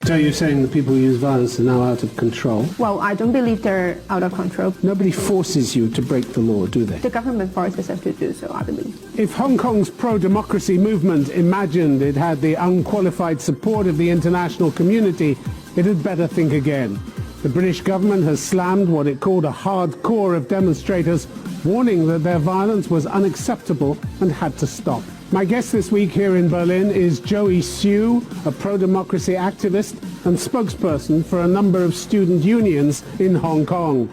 So you're saying the people who use violence are now out of control? Well, I don't believe they're out of control. Nobody forces you to break the law, do they? The government forces us to do so, I believe. If Hong Kong's pro-democracy movement imagined it had the unqualified support of the international community, it had better think again. The British government has slammed what it called a hard core of demonstrators, warning that their violence was unacceptable and had to stop. My guest this week here in Berlin is Joey Siu, a pro-democracy activist and spokesperson for a number of student unions in Hong Kong.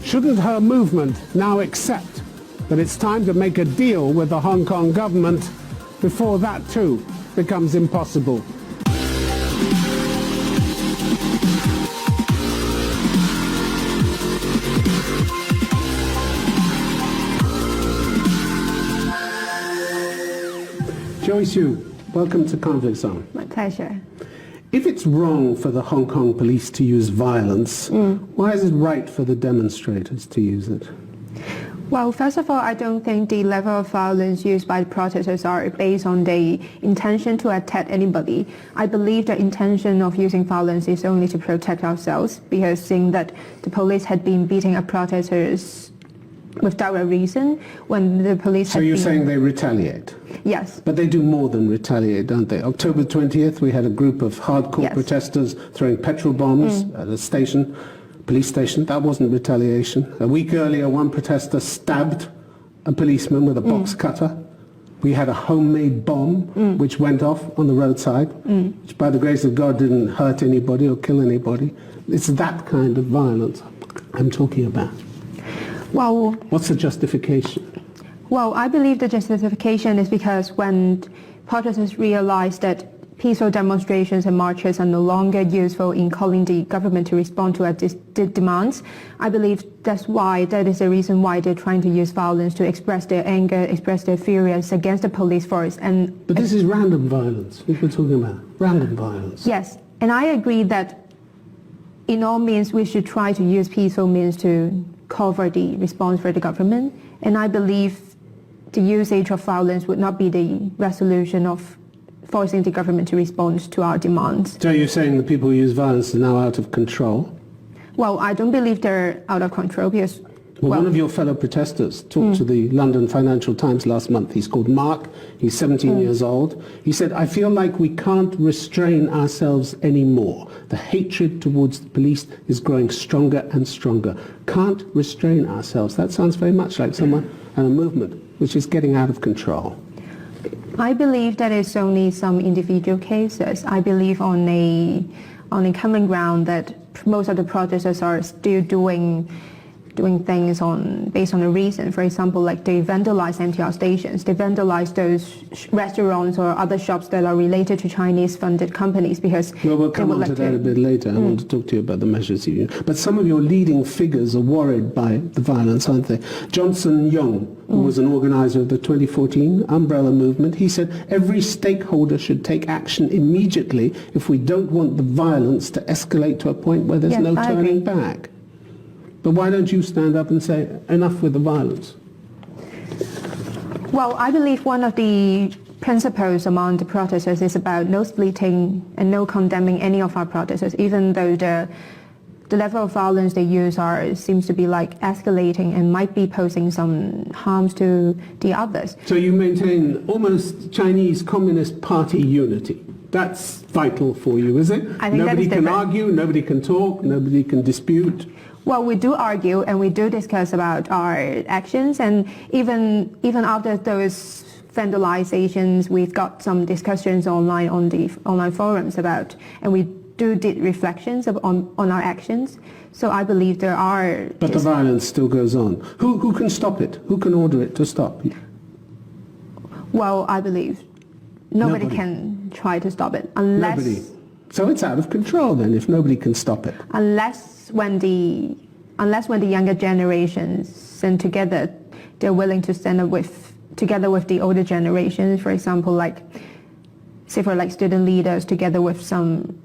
Shouldn't her movement now accept that it's time to make a deal with the Hong Kong government before that too becomes impossible? Joey Siu, welcome to Convicts On. My pleasure. If it's wrong for the Hong Kong police to use violence, why is it right for the demonstrators to use it? Well, first of all, I don't think the level of violence used by the protesters are based on the intention to attack anybody. I believe the intention of using violence is only to protect ourselves, because seeing that the police had been beating up protesters without a reason when the police So you're saying they retaliate? Yes. But they do more than retaliate, don't they? October 20th, we had a group of hardcore Yes. protesters throwing petrol bombs at a station, police station. That wasn't retaliation. A week earlier, one protester stabbed a policeman with a box cutter. We had a homemade bomb which went off on the roadside, which by the grace of God didn't hurt anybody or kill anybody. It's that kind of violence I'm talking about. Well, what's the justification? Well, I believe the justification is because when protesters realize that peaceful demonstrations and marches are no longer useful in calling the government to respond to the demands, I believe that is the reason why they're trying to use violence to express their anger, express their furious against the police force. But this is random violence, we're talking about random violence. Yes, and I agree that in all means we should try to use peaceful means to cover the response for the government, and I believe the usage of violence would not be the resolution of forcing the government to respond to our demands. So you're saying the people who use violence are now out of control? Well, I don't believe they're out of control because... Well, one of your fellow protesters talked to the London Financial Times last month. He's called Mark. He's 17 years old. He said, I feel like we can't restrain ourselves anymore. The hatred towards the police is growing stronger and stronger. Can't restrain ourselves. That sounds very much like someone and a movement which is getting out of control. I believe that it's only some individual cases. I believe on a common ground that most of the protesters are still doing things based on a reason. For example, like they vandalize MTR stations, they vandalize those restaurants or other shops that are related to Chinese-funded companies because... Well, we'll come on to that a bit later. I want to talk to you about the measures you use. But some of your leading figures are worried by the violence, aren't they? Johnson Young, who was an organizer of the 2014 Umbrella Movement, he said every stakeholder should take action immediately if we don't want the violence to escalate to a point where there's no turning back. But why don't you stand up and say, enough with the violence? Well, I believe one of the principles among the protesters is about no splitting and no condemning any of our protesters, even though the level of violence they use seems to be like escalating and might be posing some harms to the others. So you maintain almost Chinese Communist Party unity. That's vital for you, is it? I think nobody that is can argue, nobody can talk, nobody can dispute. Well, we do argue and we do discuss about our actions, and even after those vandalizations, we've got some discussions online on the online forums about, and we did reflections on our actions. So I believe there are... But the violence still goes on. Who can stop it? Who can order it to stop? Well, I believe nobody can try to stop it unless... Nobody. So it's out of control then if nobody can stop it. Unless when the younger generations and together they're willing to stand up together with the older generations, for example, for student leaders together with some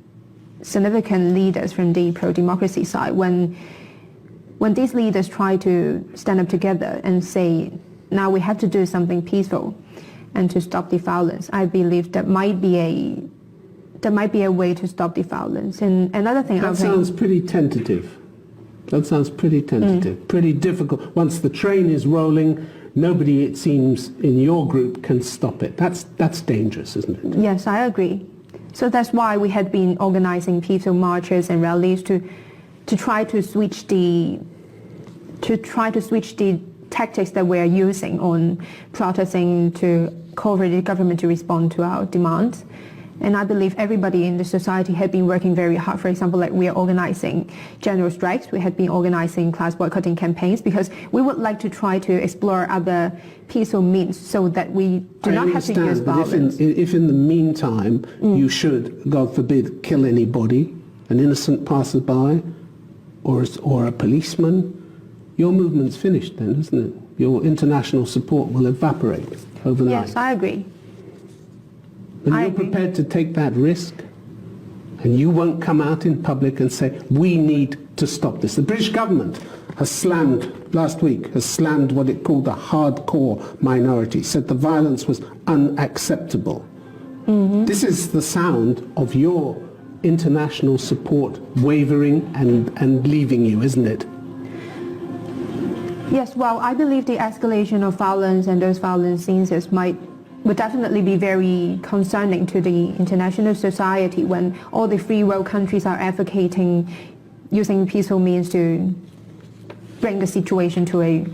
significant leaders from the pro-democracy side. When these leaders try to stand up together and say, now we have to do something peaceful and to stop the violence, I believe that might be there might be a way to stop the violence. And another thing That sounds pretty tentative. That sounds pretty tentative, pretty difficult. Once the train is rolling, nobody, it seems, in your group can stop it. That's dangerous, isn't it? Yes, I agree. So that's why we had been organizing peaceful marches and rallies to try to switch the tactics that we are using on protesting to call for the government to respond to our demands. And I believe everybody in the society had been working very hard. For example, like we are organizing general strikes. We had been organizing class boycotting campaigns because we would like to try to explore other peaceful means so that we do not have to use violence. If in the meantime you should, God forbid, kill anybody, an innocent passerby or a policeman, your movement's finished then, isn't it? Your international support will evaporate overnight. Yes, I agree. And you're prepared to take that risk? And you won't come out in public and say, we need to stop this. The British government has slammed, last week, has slammed what it called a hardcore minority, said the violence was unacceptable. This is the sound of your international support wavering and leaving you, isn't it? Yes, well, I believe the escalation of violence and those violent scenes would definitely be very concerning to the international society when all the free world countries are advocating using peaceful means to bring the situation to a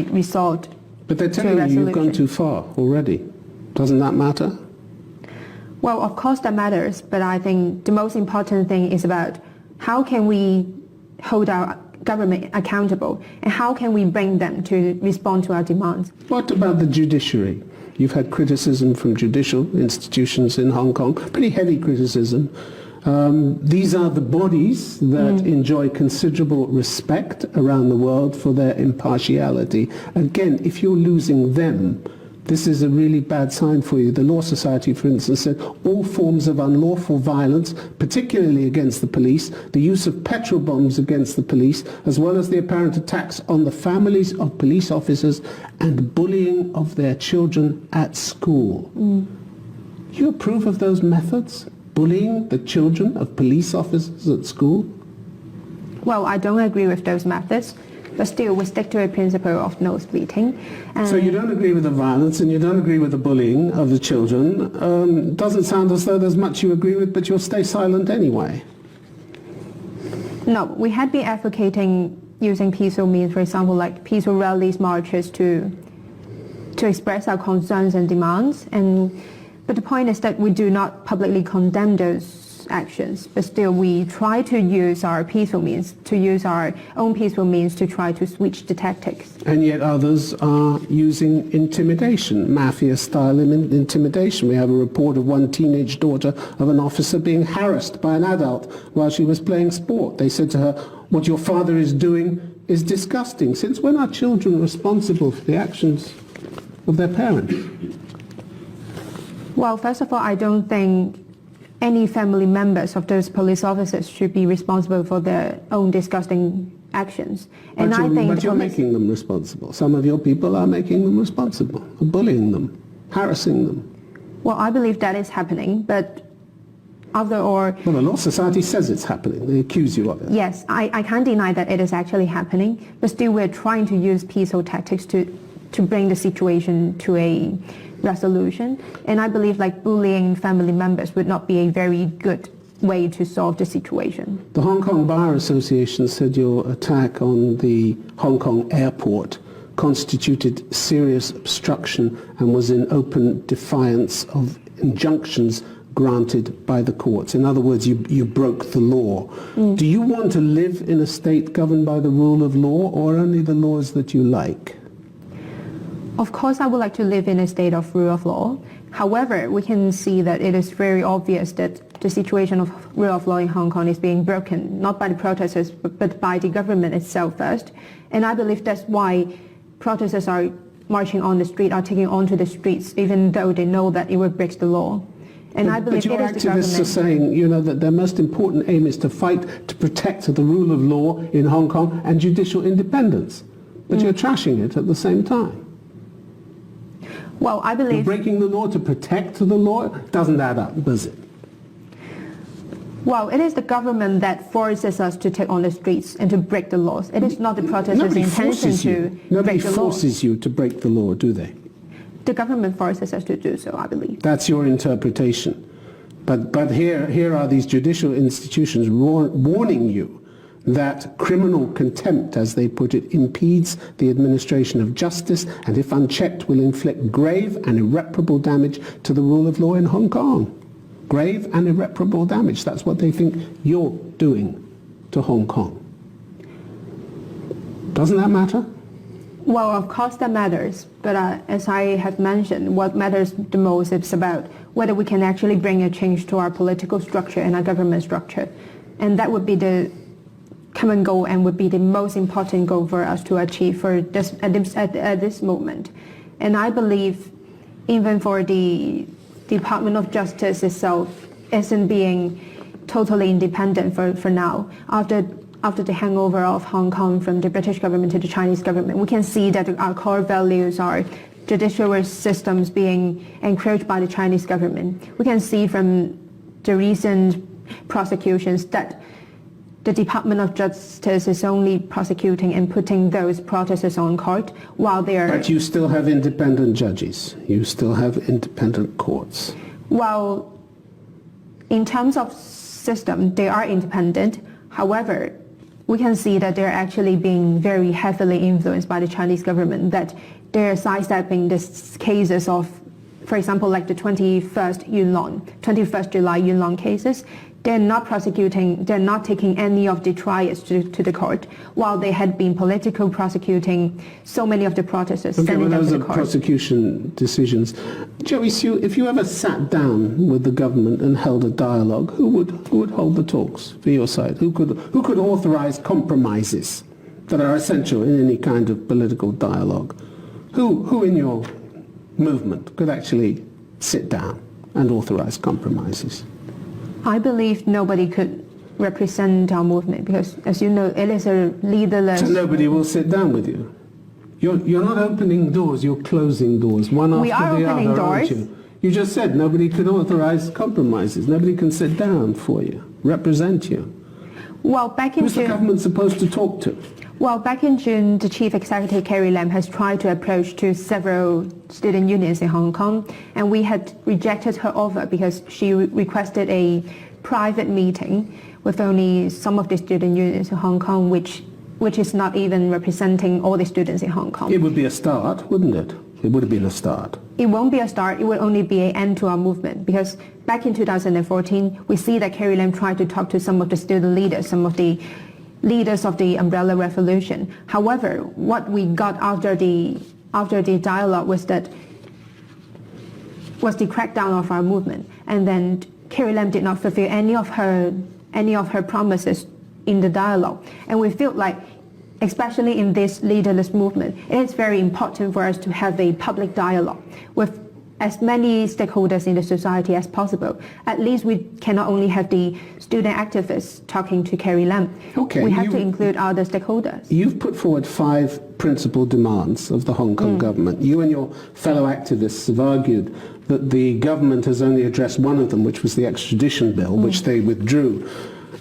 result. But they're telling you you've gone too far already. Doesn't that matter? Well, of course that matters, but I think the most important thing is about how can we hold our government accountable and how can we bring them to respond to our demands. What about the judiciary? You've had criticism from judicial institutions in Hong Kong, pretty heavy criticism. These are the bodies that enjoy considerable respect around the world for their impartiality. Again, if you're losing them, this is a really bad sign for you. The Law Society, for instance, said all forms of unlawful violence, particularly against the police, the use of petrol bombs against the police, as well as the apparent attacks on the families of police officers and bullying of their children at school. Do you approve of those methods? Bullying the children of police officers at school? Well, I don't agree with those methods. But still, we stick to a principle of no splitting. So you don't agree with the violence and you don't agree with the bullying of the children. Doesn't sound as though there's much you agree with, but you'll stay silent anyway. No, we had been advocating using peaceful means, for example, like peaceful rallies, marches to express our concerns and demands. But the point is that we do not publicly condemn those actions, but still we try to use our peaceful means, to use our own peaceful means to try to switch the tactics. And yet others are using intimidation, mafia-style intimidation. We have a report of one teenage daughter of an officer being harassed by an adult while she was playing sport. They said to her, what your father is doing is disgusting. Since when are children responsible for the actions of their parents? Well, first of all, I don't think any family members of those police officers should be responsible for their own disgusting actions. And But you're making them responsible. Some of your people are making them responsible, bullying them, harassing them. Well, I believe that is happening, but Well, the Law Society says it's happening. They accuse you of it. Yes, I can't deny that it is actually happening, but still we're trying to use peaceful tactics to bring the situation to a resolution. And I believe like bullying family members would not be a very good way to solve the situation. The Hong Kong Bar Association said your attack on the Hong Kong airport constituted serious obstruction and was in open defiance of injunctions granted by the courts. In other words, you broke the law. Do you want to live in a state governed by the rule of law or only the laws that you like? Of course, I would like to live in a state of rule of law. However, we can see that it is very obvious that the situation of rule of law in Hong Kong is being broken, not by the protesters, but by the government itself first. And I believe that's why protesters are marching on the street, are taking onto the streets, even though they know that it will break the law. And I believe but your activists are saying, that their most important aim is to fight to protect the rule of law in Hong Kong and judicial independence. But you're trashing it at the same time. Well, I believe... You're breaking the law to protect the law? It doesn't add up, does it? Well, it is the government that forces us to take on the streets and to break the laws. It is not the protesters' intention to break the law. Nobody forces you to break the law, do they? The government forces us to do so, I believe. That's your interpretation. But here are these judicial institutions warning you that criminal contempt, as they put it, impedes the administration of justice and, if unchecked, will inflict grave and irreparable damage to the rule of law in Hong Kong. Grave and irreparable damage. That's what they think you're doing to Hong Kong. Doesn't that matter? Well, of course that matters. But as I have mentioned, what matters the most is about whether we can actually bring a change to our political structure and our government structure. And that would be the common goal and would be the most important goal for us to achieve for this, at this moment. And I believe even for the Department of Justice itself isn't being totally independent for now. After the hangover of Hong Kong from the British government to the Chinese government, we can see that our core values are judicial systems being encroached by the Chinese government. We can see from the recent prosecutions that the Department of Justice is only prosecuting and putting those protesters on court while they are... But you still have independent judges. You still have independent courts. Well, in terms of system, they are independent. However, we can see that they're actually being very heavily influenced by the Chinese government, that they're sidestepping the cases of, for example, like the 21st July Yuen Long cases. They're not prosecuting, they're not taking any of the trials to the court, while they had been politically prosecuting so many of the protesters, sending them to the court. Those are prosecution decisions. Joey Sue, if you ever sat down with the government and held a dialogue, who would hold the talks for your side? Who could authorize compromises that are essential in any kind of political dialogue? Who in your movement could actually sit down and authorize compromises? I believe nobody could represent our movement because, as you know, it is a leaderless... So nobody will sit down with you? You're not opening doors, you're closing doors, one after the other, aren't you? We are opening doors. You just said nobody could authorize compromises. Nobody can sit down for you, represent you. Well, back in June... Who's the government supposed to talk to? Well, back in June, the Chief Executive Carrie Lam has tried to approach to several student unions in Hong Kong, and we had rejected her offer because she requested a private meeting with only some of the student unions in Hong Kong, which is not even representing all the students in Hong Kong. It would be a start, wouldn't it? It would have been a start. It won't be a start, it will only be an end to our movement, because back in 2014, we see that Carrie Lam tried to talk to some of the student leaders, some of the leaders of the Umbrella Revolution. However, what we got after the dialogue was the crackdown of our movement, and then Carrie Lam did not fulfill any of her promises in the dialogue. And we feel like, especially in this leaderless movement, it is very important for us to have a public dialogue with as many stakeholders in the society as possible. At least we cannot only have the student activists talking to Carrie Lam. Okay, we have to include other stakeholders. You've put forward 5 principal demands of the Hong Kong government. You and your fellow activists have argued that the government has only addressed one of them, which was the extradition bill, which they withdrew.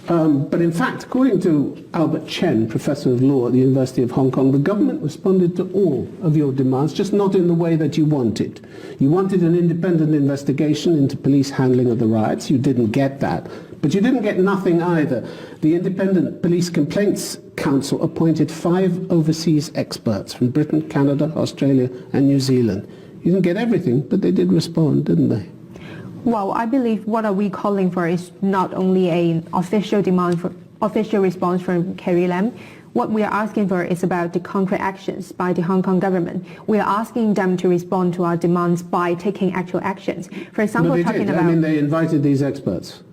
But in fact, according to Albert Chen, Professor of Law at the University of Hong Kong, the government responded to all of your demands, just not in the way that you wanted. You wanted an independent investigation into police handling of the riots. You didn't get that. But you didn't get nothing either. The Independent Police Complaints Council appointed 5 overseas experts from Britain, Canada, Australia, and New Zealand. You didn't get everything, but they did respond, didn't they? Well, I believe what are we calling for is not only an official demand for official response from Carrie Lam. What we are asking for is about the concrete actions by the Hong Kong government. We are asking them to respond to our demands by taking actual actions. For example, they invited these experts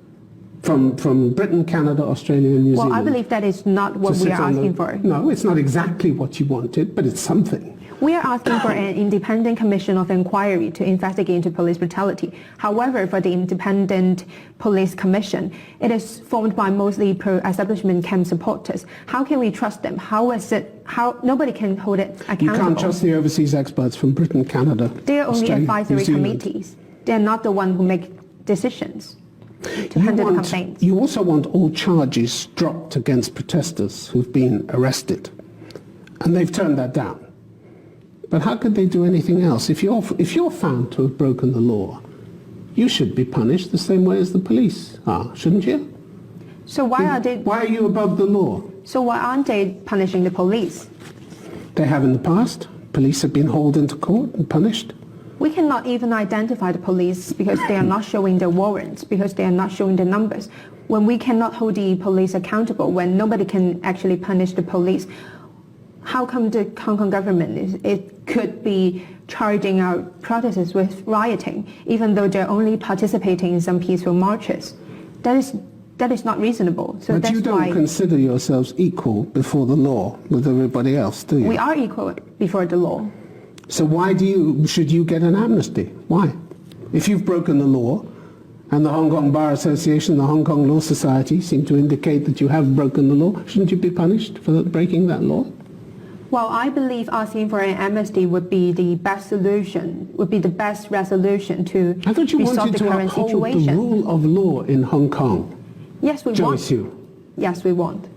from Britain, Canada, Australia, and New Zealand. Well, I believe that is not what we are asking for. No, it's not exactly what you wanted, but it's something. We are asking for an independent commission of inquiry to investigate into police brutality. However, for the independent police commission, it is formed by mostly pro-establishment camp supporters. How can we trust them? How nobody can hold it accountable? You can't trust the overseas experts from Britain, Canada, They are only Australia, advisory committees. They are not the ones who make decisions. to handle the complaints. You also want all charges dropped against protesters who've been arrested, and they've turned that down. But how could they do anything else? If you're found to have broken the law, you should be punished the same way as the police are, shouldn't you? So why are you above the law? So why aren't they punishing the police? They have in the past. Police have been hauled into court and punished. We cannot even identify the police because they are not showing the warrants, because they are not showing the numbers. When we cannot hold the police accountable, when nobody can actually punish the police, how come the Hong Kong government it could be charging out protesters with rioting, even though they're only participating in some peaceful marches? That is not reasonable. So but that's you don't consider yourselves equal before the law with everybody else, do you? We are equal before the law. So why should you get an amnesty? Why? If you've broken the law, and the Hong Kong Bar Association, the Hong Kong Law Society seem to indicate that you have broken the law, shouldn't you be punished for breaking that law? Well, I believe asking for an amnesty would be the best solution, would be the best resolution to resolve the current situation. I thought you wanted to uphold the rule of law in Hong Kong. Yes, we want. Yes, we want.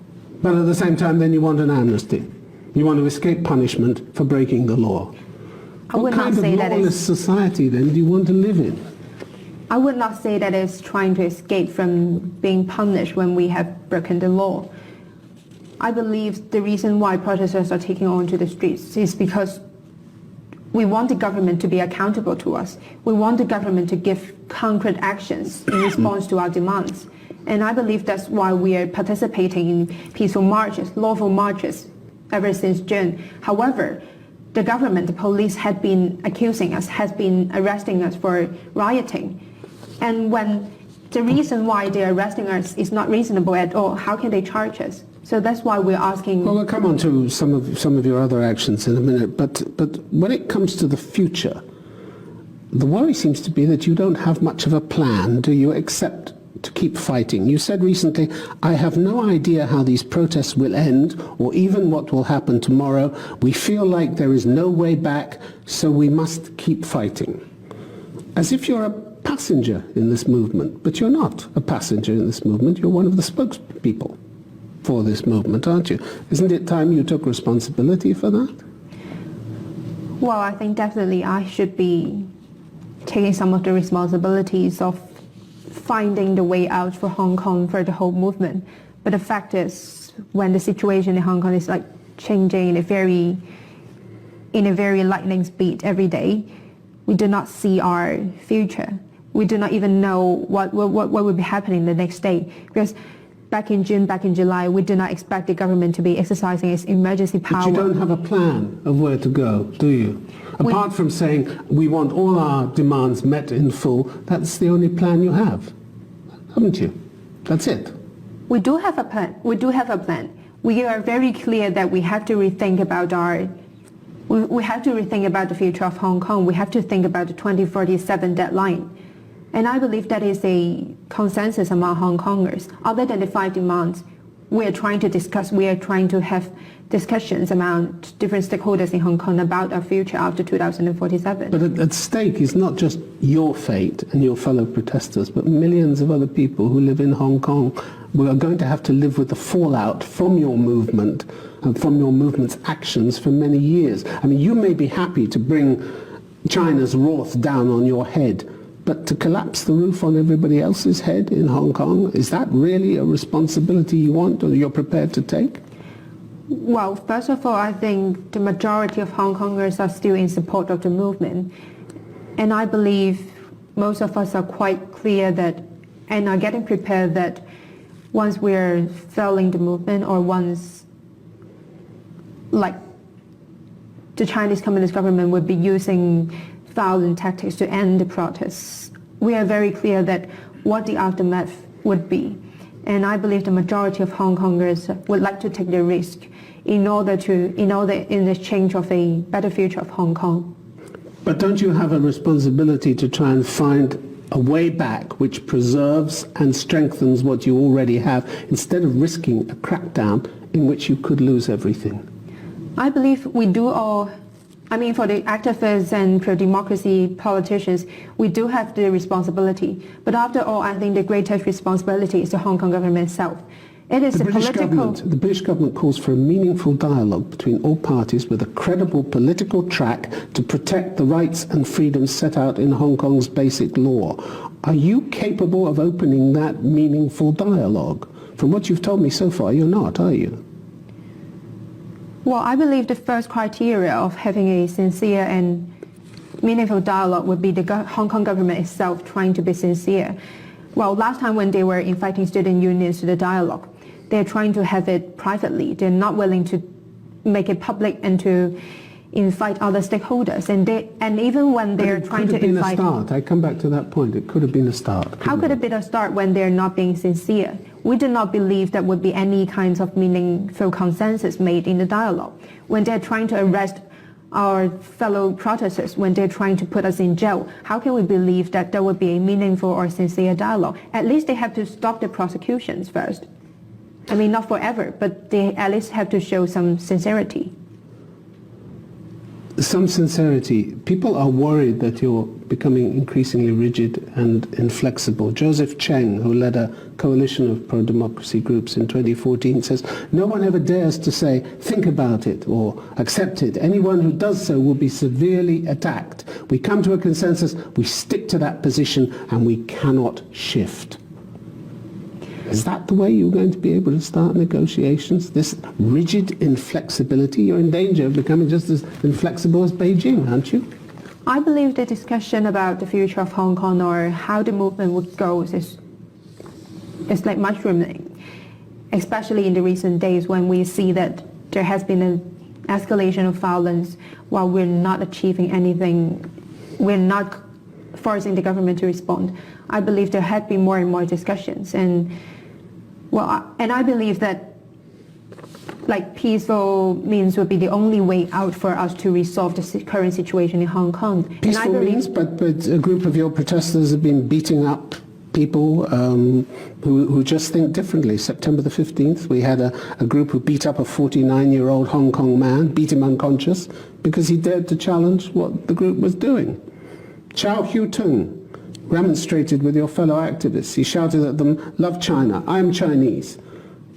But at the same time, then you want an amnesty. You want to escape punishment for breaking the law. What kind of lawless society, then, do you want to live in? I would not say that it's trying to escape from being punished when we have broken the law. I believe the reason why protesters are taking on to the streets is because we want the government to be accountable to us. We want the government to give concrete actions in response to our demands. And I believe that's why we are participating in peaceful marches, lawful marches, ever since June. However, the government, the police had been accusing us, has been arresting us for rioting. And when the reason why they're arresting us is not reasonable at all, how can they charge us? So that's why we're asking... Well, we'll come on to some of your other actions in a minute, but when it comes to the future, the worry seems to be that you don't have much of a plan, do you, except to keep fighting. You said recently, I have no idea how these protests will end or even what will happen tomorrow. We feel like there is no way back, so we must keep fighting. As if you're a passenger in this movement, but you're not a passenger in this movement. You're one of the spokespeople for this movement, aren't you? Isn't it time you took responsibility for that? Well, I think definitely I should be taking some of the responsibilities of finding the way out for Hong Kong, for the whole movement. But the fact is, when the situation in Hong Kong is like changing in a very lightning speed every day, we do not see our future. We do not even know what will be happening the next day. Because back in June, back in July, we did not expect the government to be exercising its emergency power. But you don't have a plan of where to go, do you? Apart from saying we want all our demands met in full, that's the only plan you have, haven't you? That's it. We do have a plan. We do have a plan. We are very clear that we have to rethink about we have to rethink about the future of Hong Kong. We have to think about the 2047 deadline. And I believe that is a consensus among Hong Kongers. Other than the 5 demands, we are trying to discuss, we are trying to have discussions among different stakeholders in Hong Kong about our future after 2047. But at stake is not just your fate and your fellow protesters, but millions of other people who live in Hong Kong who are going to have to live with the fallout from your movement and from your movement's actions for many years. I mean, you may be happy to bring China's wrath down on your head, but to collapse the roof on everybody else's head in Hong Kong, is that really a responsibility you want or you're prepared to take? Well, first of all, I think the majority of Hong Kongers are still in support of the movement. And I believe most of us are quite clear that, and are getting prepared that once we're failing the movement or once, like, the Chinese Communist government would be using violent tactics to end the protests, we are very clear that what the aftermath would be. And I believe the majority of Hong Kongers would like to take the risk in exchange of a better future of Hong Kong. But don't you have a responsibility to try and find a way back which preserves and strengthens what you already have instead of risking a crackdown in which you could lose everything? I believe we do all I mean, for the activists and pro-democracy politicians, we do have the responsibility. But after all, I think the greatest responsibility is the Hong Kong government itself. It is the British government calls for a meaningful dialogue between all parties with a credible political track to protect the rights and freedoms set out in Hong Kong's basic law. Are you capable of opening that meaningful dialogue? From what you've told me so far, you're not, are you? Well, I believe the first criteria of having a sincere and meaningful dialogue would be the Hong Kong government itself trying to be sincere. Well, last time when they were inviting student unions to the dialogue, they're trying to have it privately. They're not willing to make it public and to invite other stakeholders. And even when they're trying to invite... It could have been a start. I come back to that point. It could have been a start. How could it be a start when they're not being sincere? We do not believe there would be any kinds of meaningful consensus made in the dialogue. When they're trying to arrest our fellow protesters, when they're trying to put us in jail, how can we believe that there would be a meaningful or sincere dialogue? At least they have to stop the prosecutions first. I mean, not forever, but they at least have to show some sincerity. Some sincerity. People are worried that you're becoming increasingly rigid and inflexible. Joseph Cheng, who led a coalition of pro-democracy groups in 2014, says, no one ever dares to say, think about it or accept it. Anyone who does so will be severely attacked. We come to a consensus, we stick to that position, and we cannot shift. Is that the way you're going to be able to start negotiations? This rigid inflexibility? You're in danger of becoming just as inflexible as Beijing, aren't you? I believe the discussion about the future of Hong Kong or how the movement would go is like mushrooming, especially in the recent days when we see that there has been an escalation of violence while we're not achieving anything, we're not forcing the government to respond. I believe there had been more and more discussions, and I believe that like peaceful means would be the only way out for us to resolve the current situation in Hong Kong. Peaceful means, but a group of your protesters have been beating up people who just think differently. September the 15th, we had a group who beat up a 49-year-old Hong Kong man, beat him unconscious because he dared to challenge what the group was doing. Chow Hu-tung remonstrated with your fellow activists. He shouted at them, love China, I am Chinese.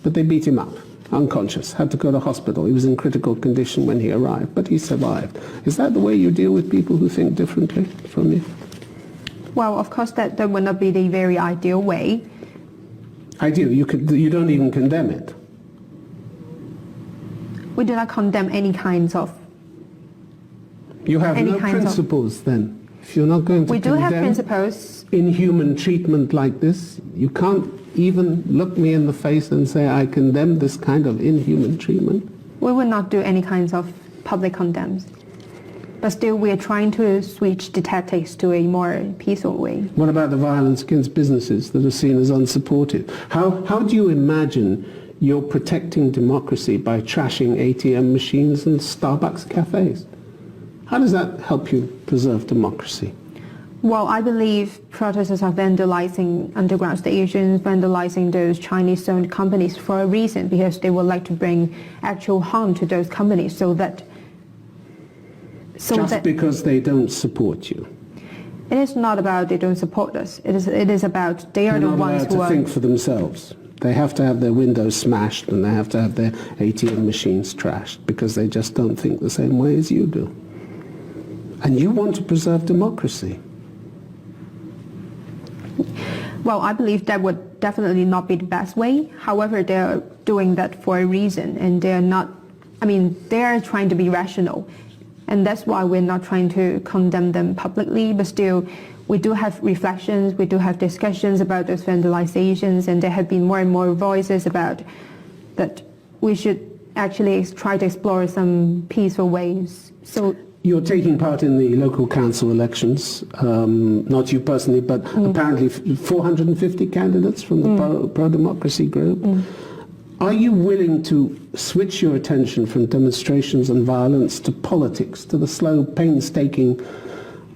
But they beat him up, unconscious, had to go to hospital. He was in critical condition when he arrived, but he survived. Is that the way you deal with people who think differently from you? Well, of course, that would not be the very ideal way. Ideal? You don't even condemn it? We do not condemn any kinds of... You have no principles then? If you're not going to condemn... We do have principles. ...inhuman treatment like this, you can't even look me in the face and say, I condemn this kind of inhuman treatment? We will not do any kinds of public condemns. But still, we are trying to switch the tactics to a more peaceful way. What about the violence against businesses that are seen as unsupportive? How do you imagine you're protecting democracy by trashing ATM machines and Starbucks cafes? How does that help you preserve democracy? Well, I believe protesters are vandalizing underground stations, vandalizing those Chinese-owned companies for a reason, because they would like to bring actual harm to those companies because they don't support you. It is not about they don't support us. It is about they are the ones who are... think for themselves. They have to have their windows smashed and they have to have their ATM machines trashed because they just don't think the same way as you do. And you want to preserve democracy. Well, I believe that would definitely not be the best way. However, they're doing that for a reason, and they're not, they're trying to be rational. And that's why we're not trying to condemn them publicly, but still, we do have reflections, we do have discussions about those vandalizations, and there have been more and more voices about that we should actually try to explore some peaceful ways. So you're taking part in the local council elections, not you personally, but apparently 450 candidates from the pro-democracy group. Are you willing to switch your attention from demonstrations and violence to politics, to the slow, painstaking,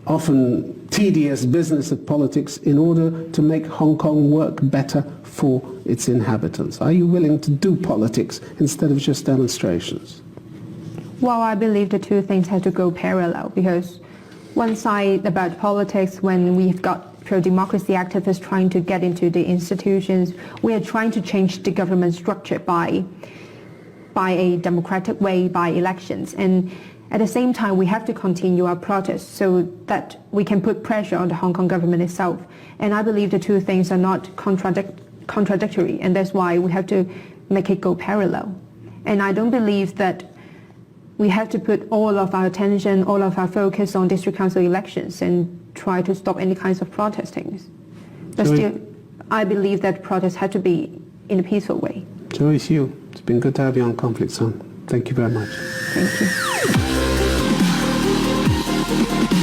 often tedious business of politics in order to make Hong Kong work better for its inhabitants? Are you willing to do politics instead of just demonstrations? Well, I believe the two things have to go parallel because one side about politics, when we've got pro-democracy activists trying to get into the institutions, we are trying to change the government structure by a democratic way, by elections. And at the same time, we have to continue our protests so that we can put pressure on the Hong Kong government itself. And I believe the two things are not contradictory, and that's why we have to make it go parallel. And I don't believe that we have to put all of our attention, all of our focus on district council elections and try to stop any kinds of protesting. But still, I believe that protests have to be in a peaceful way. Joey Hsu, it's been good to have you on Conflict Zone. Thank you very much. Thank you.